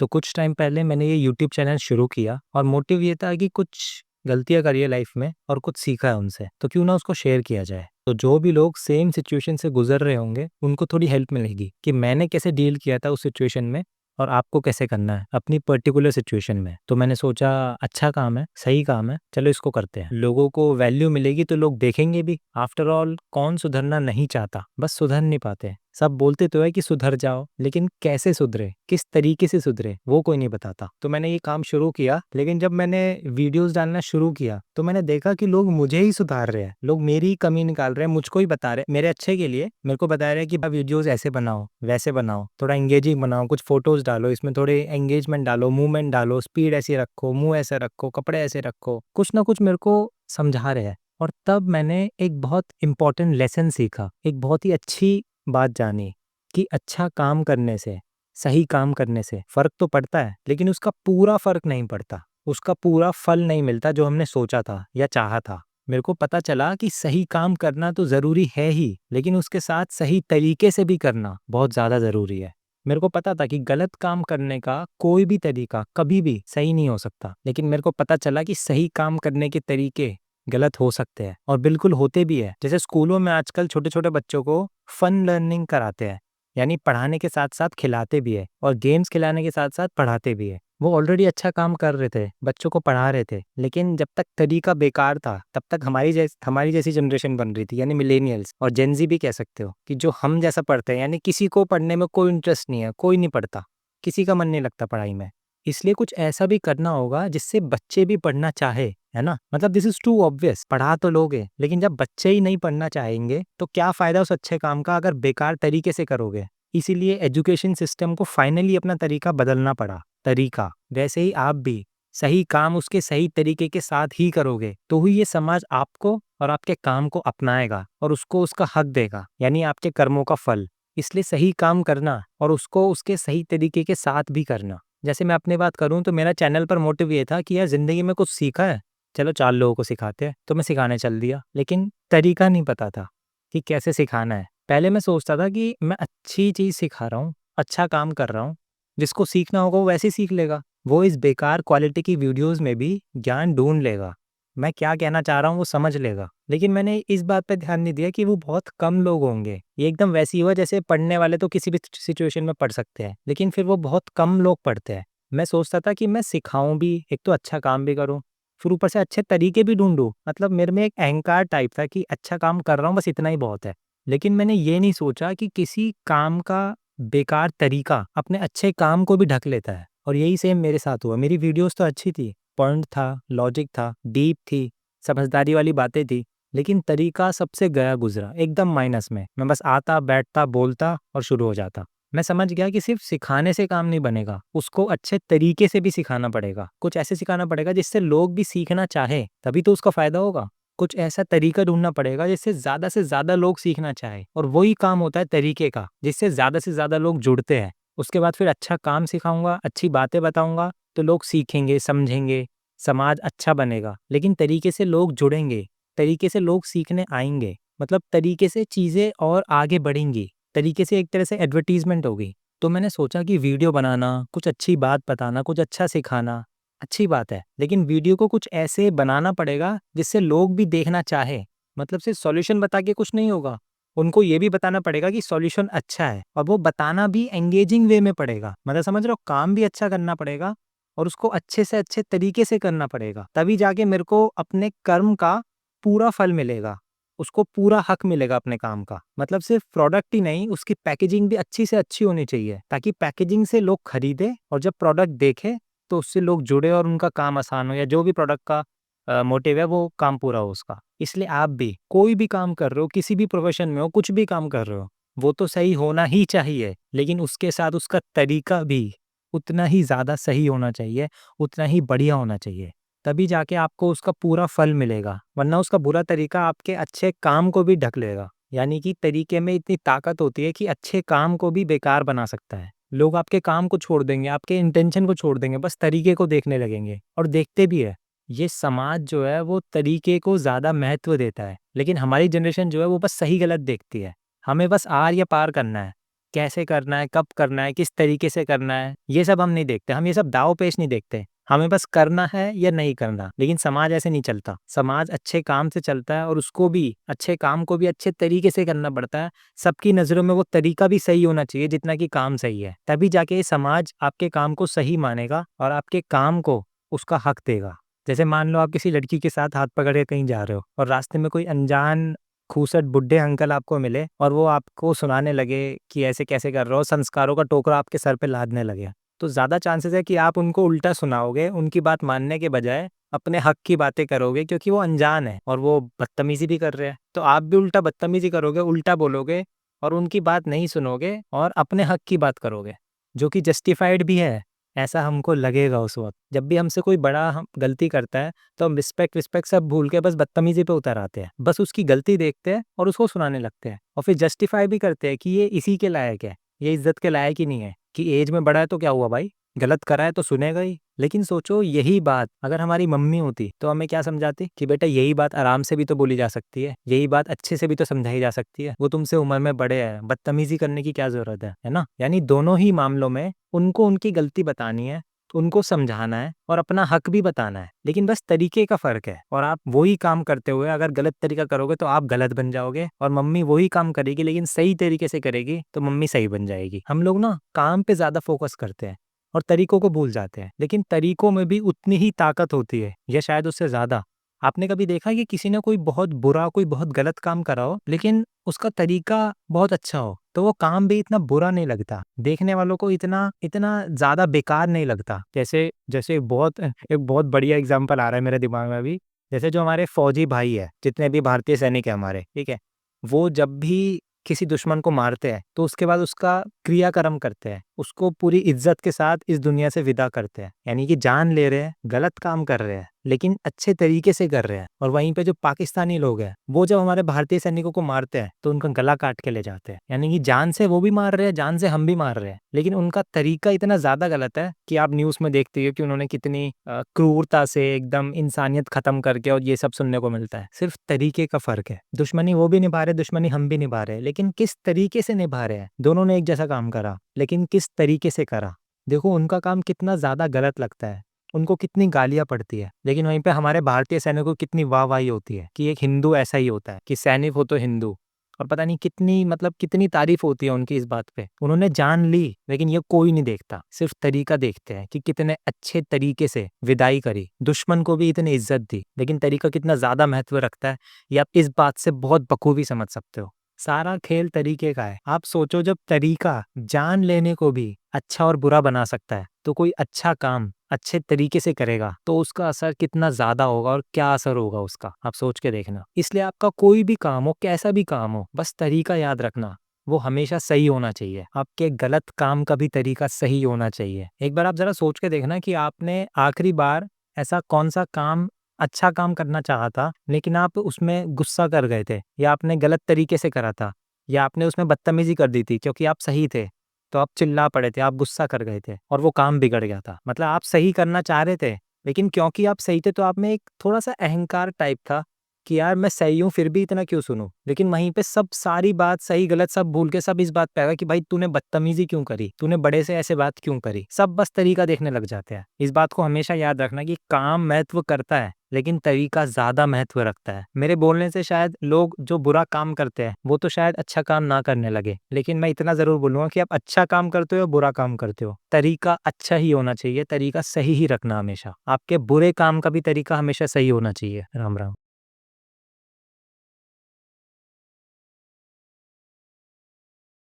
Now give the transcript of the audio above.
तो कुछ टाइम पहले मैंने ये यूट्यूब चैनल शुरू किया और मोटिव ये था कि कुछ गलतियाँ करी है लाइफ में और कुछ सीखा है उनसे, तो क्यों ना उसको शेयर किया जाए। तो जो भी लोग सेम सिचुएशन से गुजर रहे होंगे उनको थोड़ी हेल्प मिलेगी कि मैंने कैसे डील किया था उस सिचुएशन में और आपको कैसे करना है अपनी पर्टिकुलर सिचुएशन में। तो मैंने सोचा अच्छा काम है, सही काम है, चलो इसको करते हैं। लोगों को वैल्यू मिलेगी तो लोग देखेंगे भी। आफ्टर ऑल कौन सुधरना नहीं चाहता, बस सुधर नहीं पाते। सब बोलते तो है कि सुधर जाओ, लेकिन कैसे सुधरे, किस तरीके से सुधरे, वो कोई नहीं बताता। तो मैंने ये काम शुरू किया, लेकिन जब मैंने वीडियोस डालना शुरू किया तो मैंने देखा कि लोग मुझे ही सुधार रहे हैं, लोग मेरी ही कमी निकाल रहे हैं, मुझको ही बता रहे हैं मेरे अच्छे के लिए। मेरे को बता रहे हैं कि वीडियोस ऐसे बनाओ, वैसे बनाओ, थोड़ा एंगेजिंग बनाओ, कुछ फोटोज डालो, इसमें थोड़े एंगेजमेंट डालो, मूवमेंट डालो, स्पीड ऐसी रखो, मुंह ऐसे रखो, कपड़े ऐसे रखो, कुछ ना कुछ मेरे को समझा रहे हैं। और तब मैंने एक बहुत इंपॉर्टेंट लेसन सीखा, एक बहुत ही अच्छी बात जानी कि अच्छा काम करने से, सही काम करने से फ़र्क तो पड़ता है, लेकिन उसका पूरा फ़र्क नहीं पड़ता। उसका पूरा फल नहीं मिलता जो हमने सोचा था या चाहा था। मेरे को पता चला कि सही काम करना तो ज़रूरी है ही, लेकिन उसके साथ सही तरीके से भी करना बहुत ज़्यादा ज़रूरी है। मेरे को पता था कि गलत काम करने का कोई भी तरीका कभी भी सही नहीं हो सकता, लेकिन मेरे को पता चला कि सही काम करने के तरीके गलत हो सकते हैं और बिल्कुल होते भी है। जैसे स्कूलों में आजकल छोटे-छोटे बच्चों को फन लर्निंग कराते हैं, यानी पढ़ाने के साथ-साथ खिलाते भी है और गेम्स खिलाने के साथ-साथ पढ़ाते भी है। वो ऑलरेडी अच्छा काम कर रहे थे, बच्चों को पढ़ा रहे थे, लेकिन जब तक तरीका बेकार था, तब तक हमारी जैसी जनरेशन बन रही थी, यानी मिलेनियल्स और जेन ज़ी भी कह सकते हो, कि जो हम जैसा पढ़ते हैं, यानी किसी को पढ़ने में कोई इंटरेस्ट नहीं है, कोई नहीं पढ़ता, किसी का मन नहीं लगता पढ़ाई में। इसलिए कुछ ऐसा भी करना होगा जिससे बच्चे भी पढ़ना चाहे, है ना? मतलब दिस इज़ टू ऑब्वियस, पढ़ा तो लोगे, लेकिन जब बच्चे ही नहीं पढ़ना चाहेंगे, तो क्या फ़ायदा उस अच्छे काम का अगर बेकार तरीके से करोगे? इसीलिए एजुकेशन सिस्टम को फाइनली अपना तरीका बदलना पड़ा। तरीका, वैसे ही आप भी सही काम उसके सही तरीके के साथ ही करोगे, तो ही ये समाज आपको और आपके काम को अपनाएगा और उसको उसका हक देगा, यानी आपके कर्मों का फल। इसलिए सही काम करना और उसको उसके सही तरीके के साथ भी करना। जैसे मैं अपनी बात करूँ तो मेरा चैनल पर मोटिव ये था कि यार ज़िंदगी में कुछ सीखा है, चलो 4 लोगों को सिखाते हैं, तो मैं सिखाने चल दिया। लेकिन तरीका नहीं पता था कि कैसे सिखाना है। पहले मैं सोचता था कि मैं अच्छी चीज़ सिखा रहा हूँ, अच्छा काम कर रहा हूँ, जिसको सीखना होगा वो वैसे ही सीख लेगा। वो इस बेकार क्वालिटी की वीडियोज़ में भी ज्ञान ढूँढ लेगा। मैं क्या कहना चाह रहा हूँ वो समझ लेगा। लेकिन मैंने इस बात पे ध्यान नहीं दिया कि वो बहुत कम लोग होंगे। ये एकदम वैसे ही हुआ जैसे पढ़ने वाले तो किसी भी सिचुएशन में पढ़ सकते हैं, लेकिन फिर वो बहुत कम लोग पढ़ते हैं। मैं सोचता था कि मैं सिखाऊँ भी, एक तो अच्छा काम भी करूँ, फिर ऊपर से अच्छे तरीके भी ढूँढूँ। मतलब मेरे में एक अहंकार टाइप था कि अच्छा काम कर रहा हूँ, बस इतना ही बहुत है। लेकिन मैंने ये नहीं सोचा कि किसी काम का बेकार तरीका अपने अच्छे काम को भी ढक लेता है। और यही सेम मेरे साथ हुआ। मेरी वीडियोस तो अच्छी थी, पॉइंट था, लॉजिक था, डीप थी, समझदारी वाली बातें थी, लेकिन तरीका सबसे गया गुजरा, एकदम माइनस में। मैं बस आता, बैठता, बोलता और शुरू हो जाता। मैं समझ गया कि सिर्फ सिखाने से काम नहीं बनेगा, उसको अच्छे तरीके से भी सिखाना पड़ेगा। कुछ ऐसे सिखाना पड़ेगा जिससे लोग भी सीखना चाहे, तभी तो उसका फायदा होगा। कुछ ऐसा तरीका ढूँढना पड़ेगा जिससे ज़्यादा से ज़्यादा लोग सीखना चाहें, और वही काम होता है तरीके का, जिससे ज़्यादा से ज़्यादा लोग जुड़ते हैं। उसके बाद फिर अच्छा काम सिखाऊँगा, अच्छी बातें बताऊँगा, तो लोग सीखेंगे, समझेंगे, समाज अच्छा बनेगा। लेकिन तरीके से लोग जुड़ेंगे, तरीके से लोग सीखने आएँगे, मतलब तरीके से चीज़ें और आगे बढ़ेंगी, तरीके से एक तरह से एडवर्टाइज़मेंट होगी। तो मैंने सोचा कि वीडियो बनाना, कुछ अच्छी बात बताना, कुछ अच्छा सिखाना अच्छी बात है, लेकिन वीडियो को कुछ ऐसे बनाना पड़ेगा जिससे लोग भी देखना चाहे। मतलब सिर्फ सॉल्यूशन बता के कुछ नहीं होगा, उनको ये भी बताना पड़ेगा कि सॉल्यूशन अच्छा है, और वो बताना भी एंगेजिंग वे में पड़ेगा। मतलब समझ रहे हो, काम भी अच्छा करना पड़ेगा और उसको अच्छे से अच्छे तरीके से करना पड़ेगा, तभी जाके मेरे को अपने कर्म का पूरा फल मिलेगा, उसको पूरा हक मिलेगा अपने काम का। मतलब सिर्फ प्रोडक्ट ही नहीं, उसकी पैकेजिंग भी अच्छी से अच्छी होनी चाहिए, ताकि पैकेजिंग से लोग खरीदे और जब प्रोडक्ट देखे तो उससे लोग जुड़े और उनका काम आसान हो, या जो भी प्रोडक्ट का मोटिव है वो काम पूरा हो उसका। इसलिए आप भी कोई भी काम कर रहे हो, किसी भी प्रोफेशन में हो, कुछ भी काम कर रहे हो, वो तो सही होना ही चाहिए, लेकिन उसके साथ उसका तरीका भी उतना ही ज़्यादा सही होना चाहिए, उतना ही बढ़िया होना चाहिए। तभी जाके आपको उसका पूरा फल मिलेगा, वरना उसका बुरा तरीका आपके अच्छे काम को भी ढक लेगा। यानी कि तरीके में इतनी ताकत होती है कि अच्छे काम को भी बेकार बना सकता है। लोग आपके काम को छोड़ देंगे, आपके इंटेंशन को छोड़ देंगे, बस तरीके को देखने लगेंगे, और देखते भी है। ये समाज जो है वो तरीके को ज़्यादा महत्व देता है, लेकिन हमारी जनरेशन जो है वो बस सही गलत देखती है। हमें बस आर या पार करना है, कैसे करना है, कब करना है, किस तरीके से करना है, ये सब हम नहीं देखते। हम ये सब दाव पेच नहीं देखते। हमें बस करना है या नहीं करना। लेकिन समाज ऐसे नहीं चलता। समाज अच्छे काम से चलता है और उसको भी, अच्छे काम को भी अच्छे तरीके से करना पड़ता है। सबकी नज़रों में वो तरीका भी सही होना चाहिए जितना कि काम सही है। तभी जाके समाज आपके काम को सही मानेगा और आपके काम को उसका हक देगा। जैसे मान लो आप किसी लड़की के साथ हाथ पकड़ के कहीं जा रहे हो और रास्ते में कोई अनजान खूसट बुड्ढे अंकल आपको मिले और वो आपको सुनाने लगे कि ऐसे कैसे कर रहे हो, संस्कारों का टोकरा आपके सर पे लादने लगे, तो ज़्यादा चांसेस है कि आप उनको उल्टा सुनाओगे, उनकी बात मानने के बजाय अपने हक की बातें करोगे, क्योंकि वो अनजान है और वो बदतमीजी भी कर रहे हैं। तो आप भी उल्टा बदतमीजी करोगे, उल्टा बोलोगे और उनकी बात नहीं सुनोगे और अपने हक की बात करोगे, जो कि जस्टिफाइड भी है। ऐसा हमको लगेगा उस वक्त। जब भी हमसे कोई बड़ा हम गलती करता है तो हम रिस्पेक्ट विस्पेक्ट सब भूल के बस बदतमीजी पे उतर आते हैं। बस उसकी गलती देखते हैं और उसको सुनाने लगते हैं और फिर जस्टिफाई भी करते हैं कि ये इसी के लायक है, ये इज्जत के लायक ही नहीं है। कि एज में बड़ा है तो क्या हुआ भाई, गलत करा है तो सुनेगा ही। लेकिन सोचो यही बात अगर हमारी मम्मी होती तो हमें क्या समझाती कि बेटा यही बात आराम से भी तो बोली जा सकती है, यही बात अच्छे से भी तो समझाई जा सकती है, वो तुमसे उम्र में बड़े हैं, बदतमीजी करने की क्या जरूरत है ना। यानी दोनों ही मामलों में उनको उनकी गलती बतानी है, उनको समझाना है और अपना हक भी बताना है। लेकिन बस तरीके का फर्क है। और आप वही काम करते हुए अगर गलत तरीका करोगे तो आप गलत बन जाओगे, और मम्मी वही काम करेगी लेकिन सही तरीके से करेगी तो मम्मी सही बन जाएगी। हम लोग ना काम पे ज्यादा फोकस करते हैं और तरीकों को भूल जाते हैं। लेकिन तरीकों में भी उतनी ही ताकत होती है या शायद उससे ज्यादा। आपने कभी देखा कि किसी ने कोई बहुत बुरा, कोई बहुत गलत काम करा हो लेकिन उसका तरीका बहुत अच्छा हो, तो वो काम भी इतना बुरा नहीं लगता, देखने वालों को इतना इतना ज्यादा बेकार नहीं लगता। जैसे जैसे एक बहुत बढ़िया एग्जांपल आ रहा है मेरे दिमाग में अभी। जैसे जो हमारे फौजी भाई है, जितने भी भारतीय सैनिक है हमारे, ठीक है, वो जब भी किसी दुश्मन को मारते हैं तो उसके बाद उसका क्रियाकर्म करते हैं, उसको पूरी इज्जत के साथ इस दुनिया से विदा करते हैं। यानी कि जान ले रहे हैं, गलत काम कर रहे हैं लेकिन अच्छे तरीके से कर रहे हैं। और वहीं पे जो पाकिस्तानी लोग हैं वो जब हमारे भारतीय सैनिकों को मारते हैं तो उनका गला काट के ले जाते हैं। यानी कि जान से वो भी मार रहे हैं, जान से हम भी मार रहे हैं, लेकिन उनका तरीका इतना ज्यादा गलत है कि आप न्यूज में देखते हो कि उन्होंने कितनी क्रूरता से एकदम इंसानियत खत्म करके, और ये सब सुनने को मिलता है। सिर्फ तरीके का फर्क है। दुश्मनी वो भी निभा रहे, दुश्मनी हम भी निभा रहे हैं, लेकिन किस तरीके से निभा रहे हैं। दोनों ने एक जैसा काम करा लेकिन किस तरीके से करा। देखो उनका काम कितना ज्यादा गलत लगता है, उनको कितनी गालियां पड़ती है, लेकिन वहीं पे हमारे भारतीय सैनिकों को कितनी वाहवाही होती है कि एक हिंदू ऐसा ही होता है, कि सैनिक हो तो हिंदू। और पता नहीं कितनी, मतलब कितनी तारीफ होती है उनकी इस बात पे। उन्होंने जान ली लेकिन ये कोई नहीं देखता, सिर्फ तरीका देखते हैं कि कितने अच्छे तरीके से विदाई करी, दुश्मन को भी इतनी इज्जत दी। लेकिन तरीका कितना ज्यादा महत्व रखता है ये आप इस बात से बहुत बखूबी समझ सकते हो। सारा खेल तरीके का है। आप सोचो जब तरीका जान लेने को भी अच्छा और बुरा बना सकता है, तो कोई अच्छा काम अच्छे तरीके से करेगा तो उसका असर कितना ज्यादा होगा और क्या असर होगा उसका, आप सोच के देखना। इसलिए आपका कोई भी काम हो, कैसा भी काम हो, बस तरीका याद रखना, वो हमेशा सही होना चाहिए। आपके गलत काम का भी तरीका सही होना चाहिए। एक बार आप जरा सोच के देखना कि आपने आखिरी बार ऐसा कौन सा काम, अच्छा काम करना चाहा था लेकिन आप उसमें गुस्सा कर गए थे, या आपने गलत तरीके से करा था, या आपने उसमें बदतमीजी कर दी थी क्योंकि आप सही थे तो आप चिल्ला पड़े थे, आप गुस्सा कर गए थे और वो काम बिगड़ गया था। मतलब आप सही करना चाह रहे थे लेकिन क्योंकि आप सही थे तो आप में एक थोड़ा सा अहंकार टाइप था कि यार मैं सही हूँ फिर भी इतना क्यों सुनूं। लेकिन वहीं पे सब सारी बात सही गलत सब भूल के सब इस बात पे आएगा कि भाई तूने बदतमीजी क्यों करी, तूने बड़े से ऐसे बात क्यों करी। सब बस तरीका देखने लग जाते हैं। इस बात को हमेशा याद रखना कि काम महत्व करता है लेकिन तरीका ज्यादा महत्व रखता है। मेरे बोलने से शायद लोग जो बुरा काम करते हैं वो तो शायद अच्छा काम ना करने लगे, लेकिन मैं इतना जरूर बोलूंगा कि आप अच्छा काम करते हो बुरा काम करते हो, तरीका अच्छा ही होना चाहिए, तरीका सही ही रखना हमेशा। आपके बुरे काम का भी तरीका हमेशा सही होना चाहिए। राम राम।